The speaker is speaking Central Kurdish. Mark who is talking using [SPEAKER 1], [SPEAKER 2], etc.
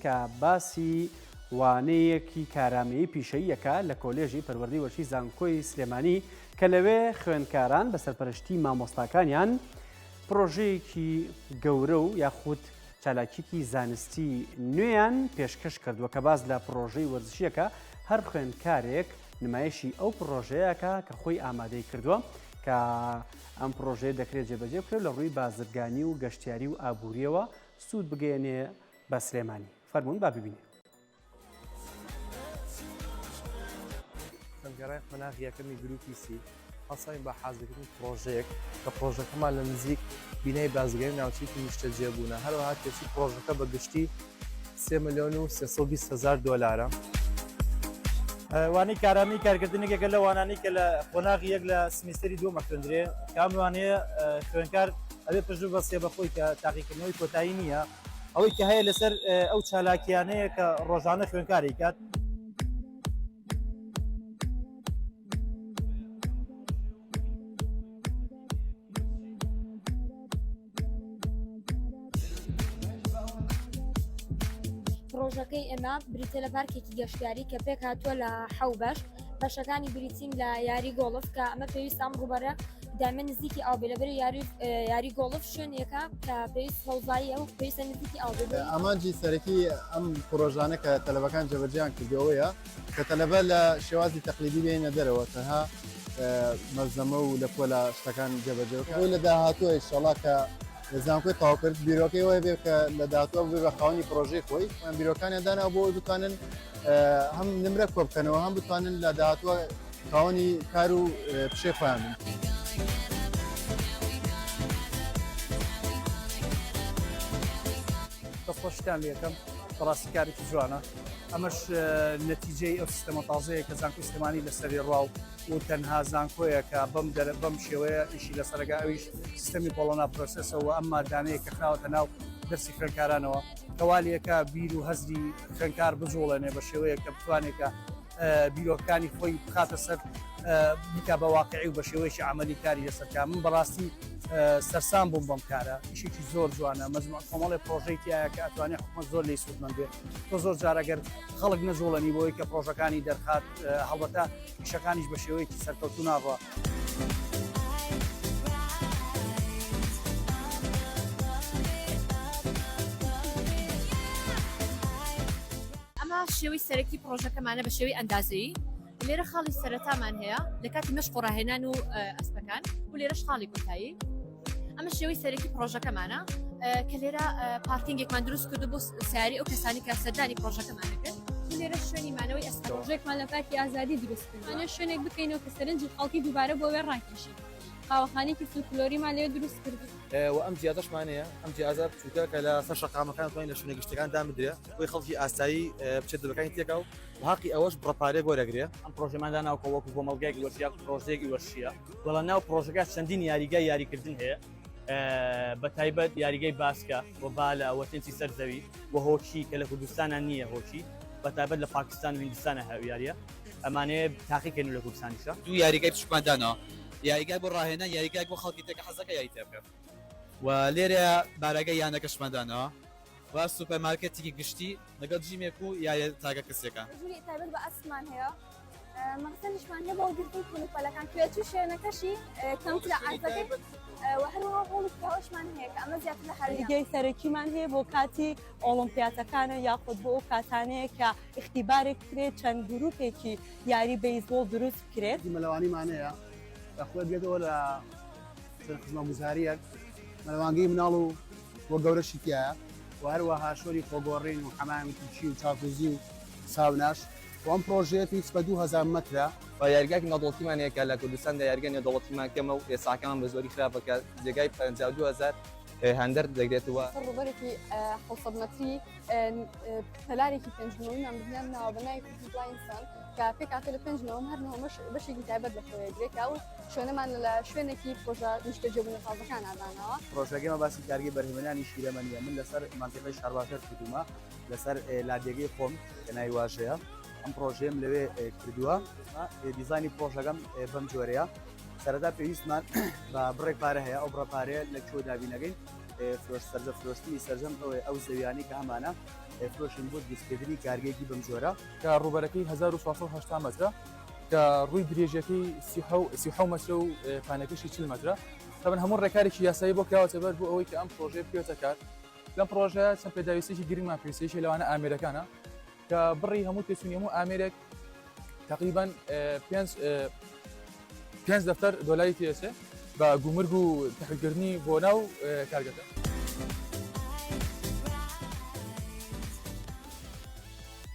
[SPEAKER 1] کە باسی وانەیەکی کارامەیی پیشەییەکە لە کۆلێژی پەروەردەی وەرزشی زانکۆی سلێمانی کە لەوێ خوێندکاران بە سەرپەرشتی مامۆستاکانیان پرۆژەیەکی گەورە و یاخود چالاکیکی زانستی نوێیان پێشکەش کردووە کە باز لە پرۆژەی وەرزشیەکە هەر خوێندکارێک نمایشی ئەو پرۆژەیەکە کە خۆی ئامادەی کردووە کە ئەم پرۆژەیە دەکرێت جێبەجێ بکرێت لە ڕووی بازرگانی و گەشتیاری و ئابووریەوە سوود بگەێنێ بە سلێمانی. فەرموون با ببینێ.
[SPEAKER 2] خوێندکارانی قۆناغی یەکەمی گروپی سی هەڵساین بە حازەکردنی پرۆژەیەک کە پرۆژەکەمان لە نزیک بینەی بازرگانی ناوچەیەکی نیشتەجێ بوونە. هەروەها کێشی پرۆژەکە بە گشتی 3,320,000 دۆلارە.
[SPEAKER 3] وانەی کارامی کارکردنێکێکە لە وانانی کە لە قۆناغی یەک لە سمیستەری دووەمە خوێندرێ کام وانەیە خوێندکار ئەبێ پشت بەسێ بەخۆی کە تاقیکردنەوەی کۆتایی نییە ئەوەی کە هەیە لەسەر ئەو چالاکیانەیە کە ڕۆژانە خوێندکاری کات.
[SPEAKER 4] پرۆژەکەی ئێمە بریتە لە پارکێکی گەشتیاری کە پێک هاتووە لە حەو بەشەکانی بریتین لە یاری گۆڵف کە ئەمە پێویست ئەم ڕوبەرە دامە نزیکی ئاو بێ لەبەر یاری گۆڵف شوێنێکە کە پێویست هەوزایی ئەو پێویستە نزیکی ئاو بێ.
[SPEAKER 5] ئامانجی سەرەکی ئەم پرۆژانە کە تەلەبەکان جێبەجێیان کردەوەیە کە تەلەبە لە شێوازی تەقلیدی بێنە دەرەوە تەنها مەزەمە و لە پۆلە شتەکان جێبەجێەوە لە داهاتووە ئینشەڵا کە زانکۆی تاواکرد بیرۆکەیەوە بێ کە لە داهاتووە بێ بە خاوەنی پرۆژەی خۆی بیرۆکانیان دانا بۆ بتوانن هەم نمرە کۆ بکەنەوە هەم بتوانن لە داهاتووە خاوەنی کار و پشەی خۆیان بن.
[SPEAKER 3] دەستخۆشیان لێ یەکەم بەڕاستی کارێکی جوانە. ئەمەش نەتیجەی ئەو سیستەمە تازەیە کە زانکۆی سلێمانی لەسەری ڕاو و تەنها زانکۆیە کە بەم شێوەیە ئیشی لەسەرگا ئەویش سیستەمی پۆڵۆنا پرۆسسەوە ئەم مادانەیە کە خراوەتە ناو دەرسی خوێندکارانەوە کەوالیەکە بیر و هەزری خوێندکار بجوڵێنێ بە شێوەیە کە بتوانێتە بیرۆکانی خۆی بخاتە سەر بیکا بە واقعی و بە شێوەیەکی عملی کاری لەسەرکە. من بەڕاستی سەرسام بووم بەم کارە ئیشێکی زۆر جوانە مەزموع کۆمەڵی پرۆژەیەکە کە ئەتوانێت حکومەت زۆر لێی سوودمەند بێت. تۆ زۆر جارەگەر خەڵک نەجوڵێنی بۆی کە پرۆژەکانی دەرخات هەڵبەتە ئیشەکانیش بە شێوەیەکی سەرکەوتوو ناڕوە.
[SPEAKER 6] ئەمە شێوەی سەرەکی پرۆژەکەمانە بە شێوەی ئەندازەیی لێرە خاڵی سەرەتامان هەیە لە کاتی مەشق و ڕاهێنان و ئەسپەکان و لێرەش خاڵی کۆتایی. ئەمە شێوەی سەرەکی پرۆژەکەمانە کە لێرە پارکینگێکمان دروست کردو بۆ سیاری ئەو کەسانی کە سەردانی پرۆژەکەمانە کرد. لێرە شوێنی مانەوەی ئەسپە
[SPEAKER 7] پرۆژێکمان لە پارکی ئازادی دروست کردوانە شوێنێک بکەینەوە کە سەرنجی خەڵکی دووبارە بۆ وێ ڕاکێشی. قاوەخانێکی فولکلۆریمان لێ دروست کرد
[SPEAKER 2] و ئەم جیازەشمان هەیە ئەم جیازە بچووکە کە لە سەر شەقامەکان توانین لە شوێنە گشتەکان دامدرێ بۆی خەڵکی ئاسایی بچێت دەبەکانی تێکا و حەقی ئەوەش بڕەپارێ بۆرەگرێ.
[SPEAKER 3] ئەم پرۆژەماندا ناو کۆوەکو بۆ مەڵگەیەکی وەرزشیە پرۆژەیەکی وەرزشیە وەڵا ناو پرۆژەکە چەندین یاریگای یاریکردن هەیە بە تایبەت یاریگەی باسکە بۆ با لە ئەوەتەنسی سەرزەوی بۆ هۆچی کە لە کوردستانە نییە هۆچی بە تایبەت لە پاکستان و هیندستانە هەویاریە ئەمانەیە تاقیکردن لە کوردستانیشە.
[SPEAKER 8] دوو یاریگای پشماندانەوە یاریگای بۆ ڕاهێنان یاریگای بۆ خەڵکی تێکە حەزەکە یاری تێبکە و لێرە بارەگەی یانەکەشماندانەوە و سوپەرمارکێتێکی گشتی لەگەڵ جیمێک و یاە تاگە کەسێکە
[SPEAKER 7] تایبەت بە ئەسمان هەیە مەقسەدیشمان هەیە بۆ گرتنی کولوپەلەکان کوێتی شوێنەکەشی کەمتر لە عەرزەکەی و هەروەها هەڵوشمان هەیە کە ئەمە زیاتر لە
[SPEAKER 9] هەریگەی سەرەکیمان هەیە بۆ کاتی ئۆلۆمپیاتەکانە یاخود بۆ ئەو کاتانەیە کە اختیبارێک کرێت چەند گروپێکی یاری بەیزبۆڵ دروست کرێت.
[SPEAKER 5] مەلەوانیمان هەیە خۆی بێتەوە لە خزمەتگوزاریەک مەلەوانگەی مناڵ و بۆ گەورەشی تایە و هەروەها شۆری خۆگۆڕین و حەمامێکی و چاکوزی و ساوناش وام پرۆژێت هیچ بە 2000 مەترە
[SPEAKER 2] و یاریگایکی نەدەوڵەتیمان هەیە کە لە کوردستاندا یاریگای نێودەوڵەتیمان کەمە و ئێساکەمان بە زۆری خراپەکە جێگای 52,000 هەندەر دەگرێتەوە.
[SPEAKER 7] ڕوبەرێکی 600 مەتری پەلارێکی پێنجنەوەیمان بزیان ناوە بەناوی کوردستان کە پێکاتە لە پێنجنەوەم هەرنەوەمەش بەشێکی تایبەت بەخۆیەگرێکا و شوێنەمان لە شوێنێکی پرۆژە نیشتەجێبوونە تازەکان ئادانەوە.
[SPEAKER 3] پرۆژەکەمە باسی کارگەی بەرهەمهێنانی شیرەمەنیە من لەسەر مانتیقەی شارباژەر کردومە لەسەر لادێگەی خۆم کە ناوی واژەیە ئەم پرۆژەیەم لەوێ کردووە دیزانی پرۆژەکەم بەم جۆرەیە. سەرەتا پێویستمان بە بڕێک پارە هەیە ئەو بڕە پارەیە لە کوێ دابینەکەین فرۆشت سەرجە فرۆشتی سەرجەم ئەو زەویانی کە ئەمانە
[SPEAKER 10] فرۆشن بۆ دروستکردنی کارگەیەکی بەم جۆرە
[SPEAKER 2] کە ڕوبەرەکەی 1480 مەترە کە ڕووی درێژەکەی 30 مەتر و پانەکەشی 40 مەترە تەمەن هەموو ڕێکارێکی یاسایی بۆ کراوەتەبەر بۆ ئەوەی کە ئەم پرۆژێ بکەوێتە کار لەم پرۆژە چەند پێداویستێکی گرنگمان پێویستیشی لەوانە ئامێرەکانە کە بڕی هەموو تێچوونی هەموو ئامێرێک تقریبا 5 دەفتەر دۆلاری تێسێ بە گومرگ و تحویلکردنی بۆ ناو کارگەکە